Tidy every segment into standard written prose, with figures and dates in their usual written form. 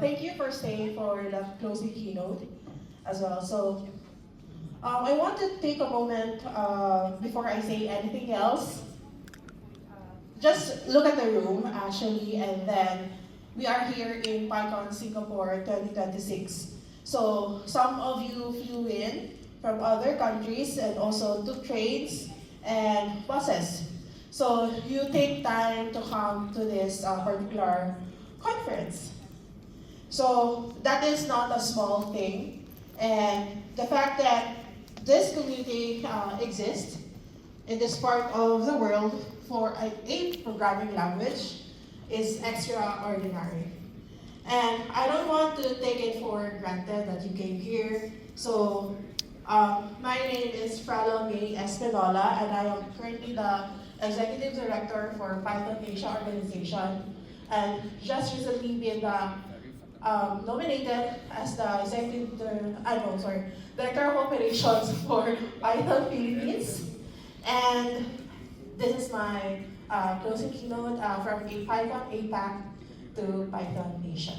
thank you for staying for the closing keynote as well. So I want to take a moment before I say anything else. Just look at the room actually, and then we are here in PyCon Singapore 2026. So some of you flew in from other countries and also took trains and buses. So you take time to come to this particular conference. So that is not a small thing. And the fact that this community exists in this part of the world for a programming language is extraordinary. And I don't want to take it for granted that you came here. So my name is Freilla Espinola, and I am currently the Executive Director for PythonAsia organization, and just recently been nominated as the Director of Operations for Python Philippines. And this is my closing keynote from PyCon APAC to PythonAsia.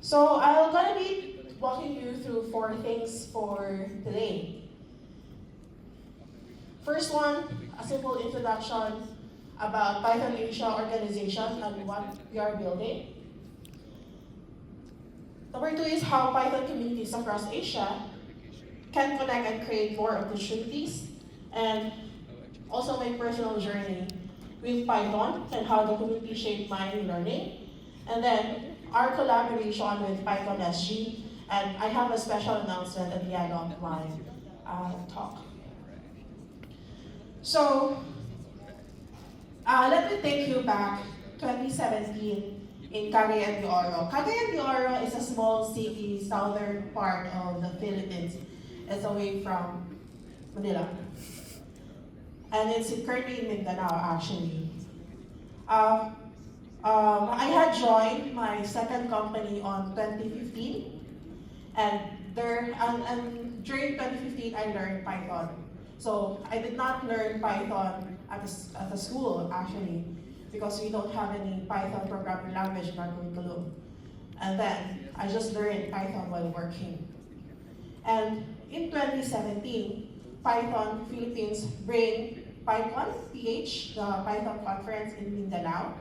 So I'm gonna be walking you through 4 things for today. First one, a simple introduction about PythonAsia organization and what we are building. Number 2 is how Python communities across Asia can connect and create more opportunities, and also my personal journey with Python and how the community shaped my learning, and then our collaboration with PythonAsia, and I have a special announcement at the end of my talk. So, let me take you back 2017 in Cagayan de Oro. Cagayan de Oro is a small city, southern part of the Philippines. It's away from Manila. And it's currently in Mindanao, actually. I had joined my second company on 2015, and during 2015 I learned Python. So I did not learn Python at the school, actually, because we don't have any Python programming language in our curriculum. And then I just learned Python while working. And in 2017, Python Philippines bring PyCon PH, the Python conference in Mindanao,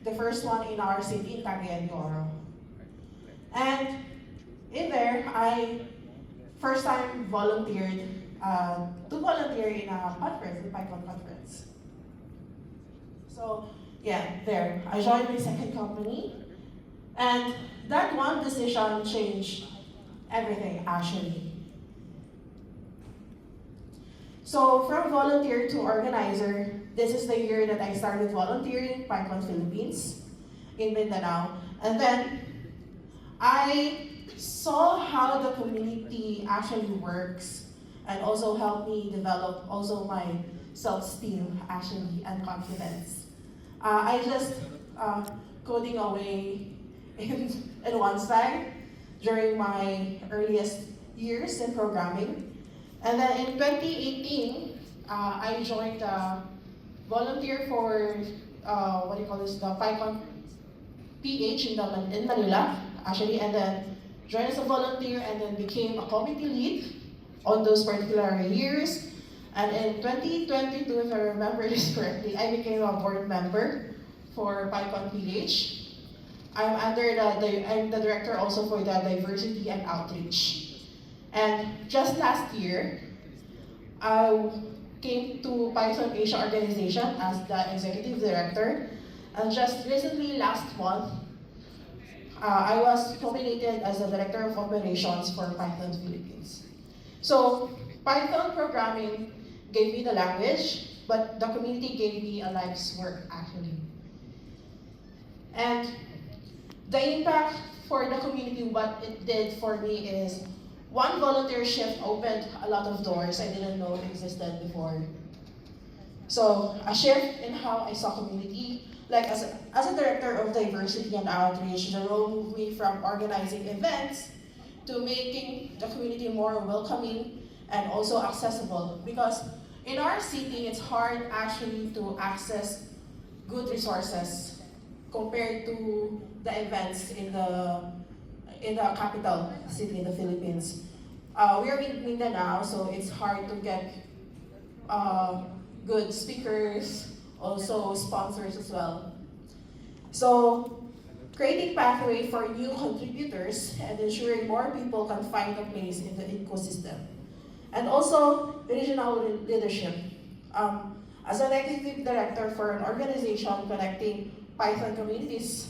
the first one in our city in Cagayan de Oro. And in there, I first time volunteered to volunteer in a conference, the PyCon conference. So yeah, there, I joined my second company, and that one decision changed everything actually. So from volunteer to organizer, this is the year that I started volunteering PyCon Philippines in Mindanao. And then I saw how the community actually works, and also helped me develop also my self-esteem actually and confidence. I just coding away in one side during my earliest years in programming. And then in 2018, I joined volunteer for the PyCon PH in Manila, actually, and then joined as a volunteer and then became a committee lead on those particular years. And in 2022, if I remember this correctly, I became a board member for PyCon PH. I'm the director also for the diversity and outreach. And just last year, I came to PythonAsia organization as the executive director. And just recently, last month, I was nominated as the director of operations for Python Philippines. So Python programming gave me the language, but the community gave me a life's work actually. And the impact for the community, what it did for me is, one volunteer shift opened a lot of doors I didn't know existed before. So a shift in how I saw community, like as a director of diversity and outreach, the role moved me from organizing events to making the community more welcoming and also accessible. Because in our city, it's hard actually to access good resources compared to the events in the capital city in the Philippines. We are in Mindanao, so it's hard to get good speakers, also sponsors as well. So, creating pathway for new contributors and ensuring more people can find a place in the ecosystem. And also, regional leadership. As an executive director for an organization connecting Python communities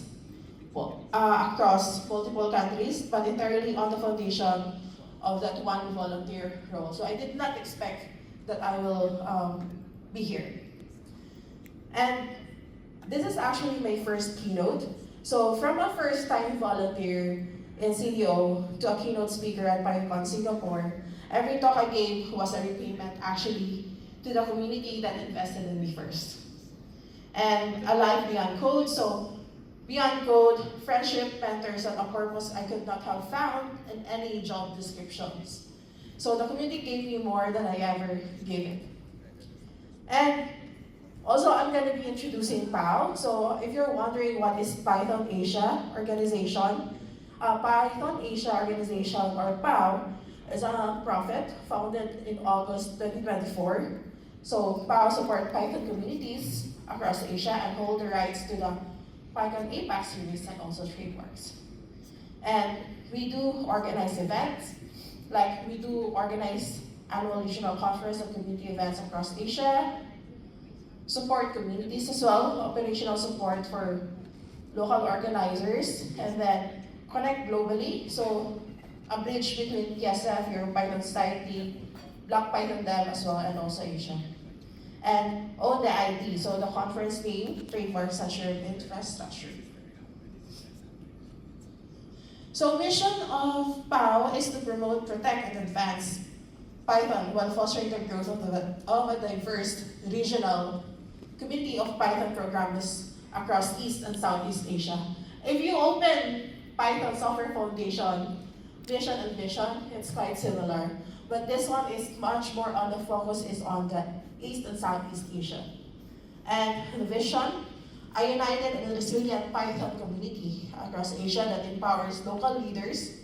across multiple countries, but entirely on the foundation of that one volunteer role. So I did not expect that I will be here. And this is actually my first keynote. So from a first-time volunteer in CDO to a keynote speaker at PyCon Singapore, every talk I gave was a repayment actually to the community that invested in me first. And a life beyond code, so beyond code, friendship, mentors, and a purpose I could not have found in any job descriptions. So the community gave me more than I ever gave it. And also, I'm going to be introducing POW. So if you're wondering what is PythonAsia organization, PythonAsia organization, or POW, is a nonprofit founded in August 2024. So POW support Python communities across Asia and hold the rights to the PyCon APAC series and also trademarks. And we do organize events, like we do organize annual regional conference and community events across Asia, support communities as well, operational support for local organizers, and then connect globally. So a bridge between PSF, your Python Society, Black Python Dev as well, and also Asia. And own the ID, so the conference name, trademarks, and shared infrastructure. So mission of POW is to promote, protect, and advance Python while fostering the growth of a diverse regional community of Python programmers across East and Southeast Asia. If you open Python Software Foundation, vision and mission, it's quite similar. But this one is much more on the focus is on the East and Southeast Asia. And the vision, a united and resilient Python community across Asia that empowers local leaders,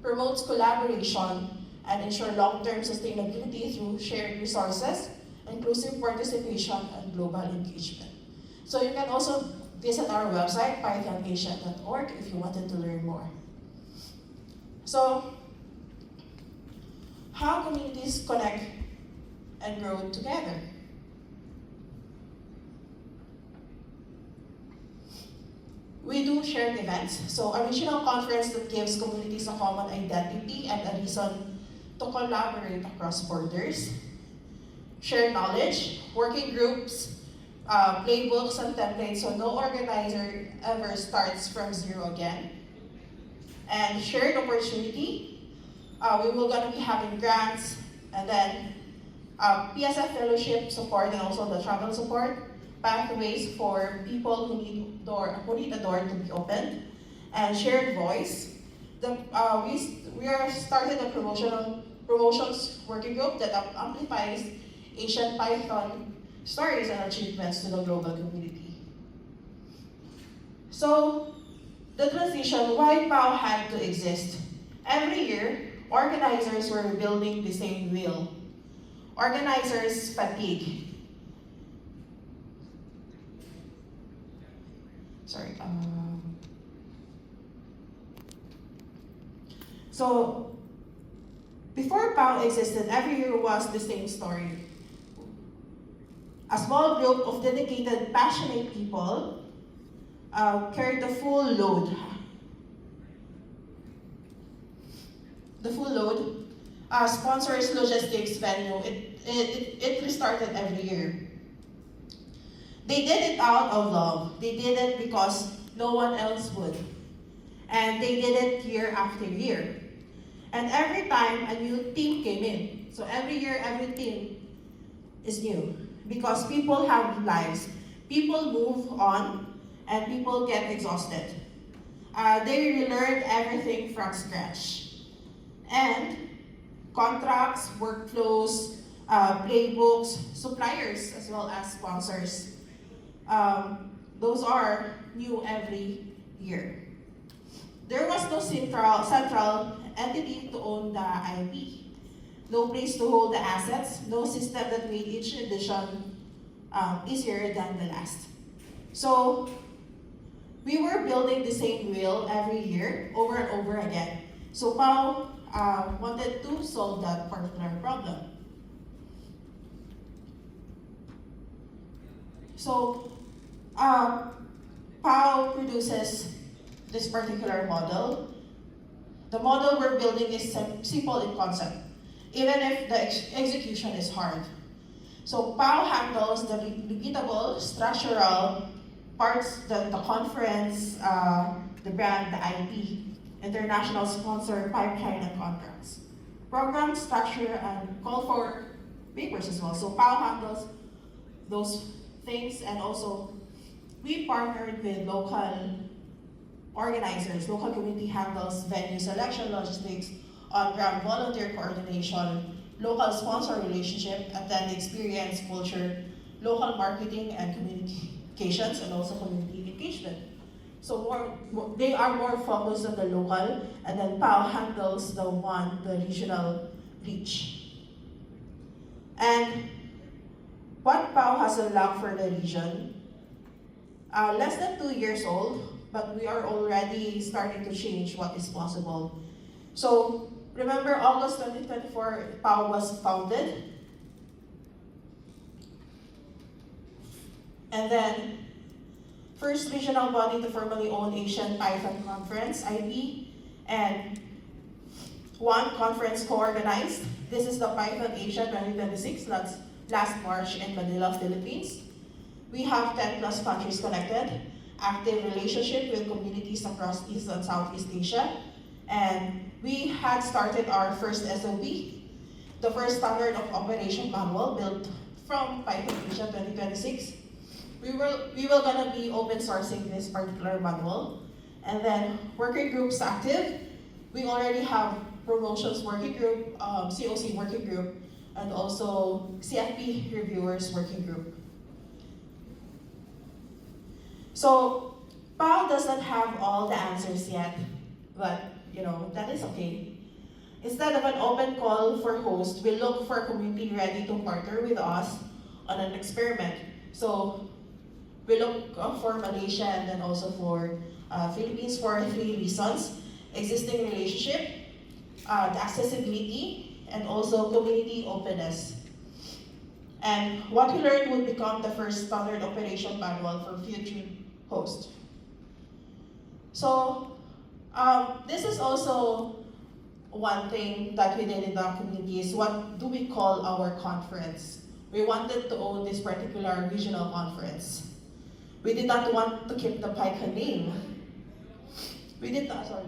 promotes collaboration, and ensure long-term sustainability through shared resources, inclusive participation, and global engagement. So you can also visit our website, pythonasia.org, if you wanted to learn more. So, how communities connect and grow together? We do shared events, so a regional conference that gives communities a common identity and a reason to collaborate across borders. Share knowledge, working groups, playbooks, and templates, so no organizer ever starts from zero again. And shared opportunity, we will gonna be having grants, and then PSF fellowship support, and also the travel support, pathways for people who need a door to be opened, and shared voice. We are started a promotions working group that amplifies Asian Python stories and achievements to the global community. So, the transition, why POW had to exist? Every year, organizers were building the same wheel. Organizers fatigue. Sorry. So, before POW existed, every year was the same story. A small group of dedicated, passionate people carried the full load. Sponsors, logistics, venue, it restarted every year. They did it out of love. They did it because no one else would. And they did it year after year. And every time a new team came in. So every year, every team is new. Because people have lives. People move on, and people get exhausted. They relearn everything from scratch. And contracts, workflows, playbooks, suppliers, as well as sponsors. those are new every year. There was no central entity to own the IP, no place to hold the assets, no system that made each edition easier than the last. So we were building the same wheel every year, over and over again. So Pao wanted to solve that particular problem. So Pao produces this particular model. The model we're building is simple in concept, even if the execution is hard. So Pao handles the repeatable structural parts, the conference, the brand, the IP, international sponsor, pipeline, and contracts. Program structure and call for papers as well. So Pao handles those things, and also we partnered with local organizers. Local community handles venue selection, logistics, on-ground volunteer coordination, local sponsor relationship, attend experience, culture, local marketing and communications, and also community engagement. So they are more focused on the local, and then Pao handles the regional reach. And what Pao has unlocked for the region, less than 2 years old, but we are already starting to change what is possible. So remember, August 2024, Pao was founded. And then, first regional body to formally own Asian Python Conference, IP, and one conference co-organized. This is the PythonAsia 2026, last March in Manila, Philippines. We have 10 plus countries connected, active relationship with communities across East and Southeast Asia, and we had started our first SOP, the first standard of operation manual built from PythonAsia 2026. We will gonna be open sourcing this particular manual, and then working groups active. We already have promotions working group, COC working group, and also CFP reviewers working group. So Pao does not have all the answers yet, but that is okay. Instead of an open call for hosts, we look for a community ready to partner with us on an experiment. So we look for Malaysia and then also for Philippines for 3 reasons: existing relationship, the accessibility, and also community openness. And what we learned would become the first standard operation manual for future hosts. So this is also one thing that we did in the community is, what do we call our conference? We wanted to own this particular regional conference. We did not want to keep the PyCon name. We did not, sorry.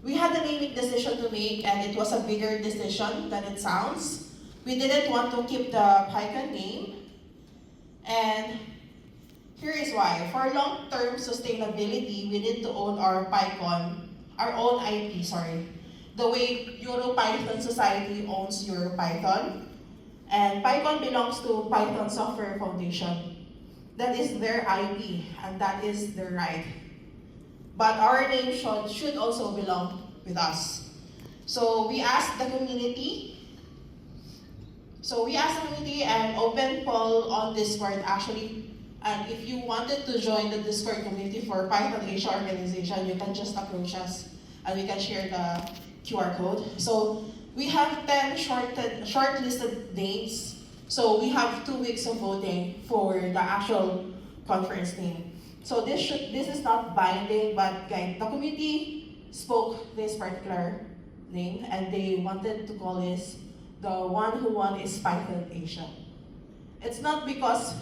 We had a naming decision to make, and it was a bigger decision than it sounds. We didn't want to keep the PyCon name, and here is why. For long-term sustainability, we need to own our PyCon, our own IP, the way EuroPython Society owns EuroPython, and PyCon belongs to Python Software Foundation. That is their IP, and that is their right. But our name should also belong with us. So we asked the community. And open poll on Discord actually. And if you wanted to join the Discord community for PythonAsia organization, you can just approach us and we can share the QR code. So we have 10 shortlisted dates. So we have 2 weeks of voting for the actual conference name. So this is not binding, but the community spoke this particular name, and they wanted to call this, the one who won is PythonAsia. It's not because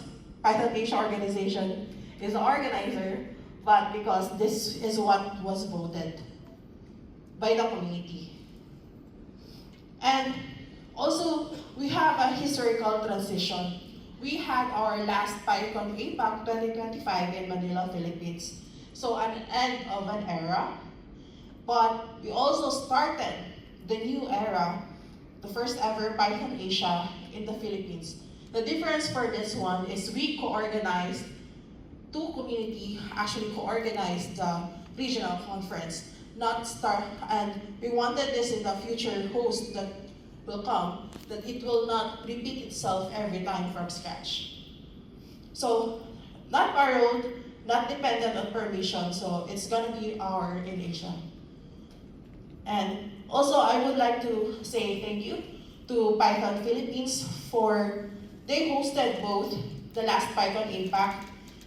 PythonAsia organization is the organizer, but because this is what was voted by the community. And also, we have a historical transition. We had our last PyCon APAC 2025 in Manila, Philippines. So an end of an era, but we also started the new era the first ever PythonAsia in the Philippines. The difference for this one is we co-organized, two community actually co-organized the regional conference, and we wanted this in the future host that will come, that it will not repeat itself every time from scratch. So, not borrowed, not dependent on permission, so it's gonna be our in Asia. And also, I would like to say thank you to Python Philippines for, they hosted both the last PyCon APAC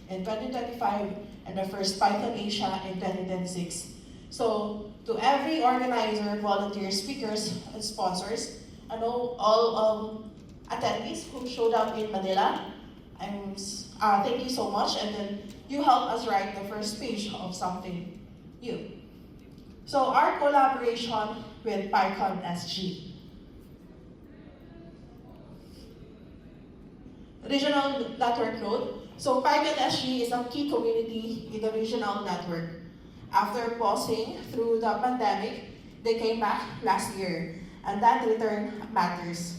in 2025 and the first PythonAsia in 2026. So, to every organizer, volunteers, speakers, and sponsors, and all attendees who showed up in Manila, thank you so much, and then you helped us write the first page of something new. So our collaboration with PyCon SG. Regional network node. So PyCon SG is a key community in the regional network. After pausing through the pandemic, they came back last year, and that return matters.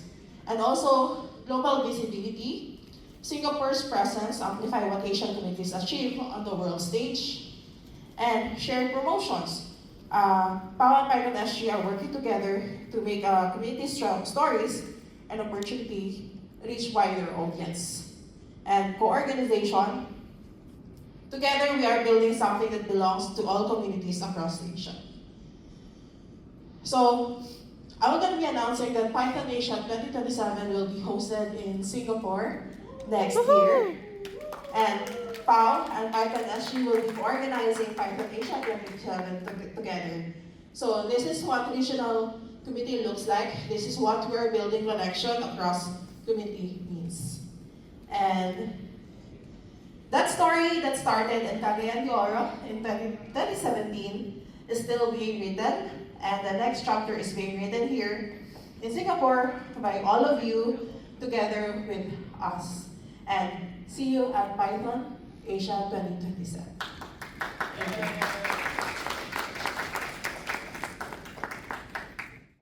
And also global visibility. Singapore's presence amplify what Asian communities achieve on the world stage, and shared promotions. PAO and PyCon SG are working together to make community stories and opportunity reach wider audience. And co-organization. Together we are building something that belongs to all communities across Asia. So, I'm going to be announcing that PythonAsia 2027 will be hosted in Singapore next year. And PAO and PyCon SG will be organizing PythonAsia 2027 together. So this is what regional community looks like. This is what we're building connection across community means. And that story that started in Cagayan de Oro in 2017 is still being written, and the next chapter is being written here in Singapore by all of you together with us. And see you at PythonAsia 2027. Thank you.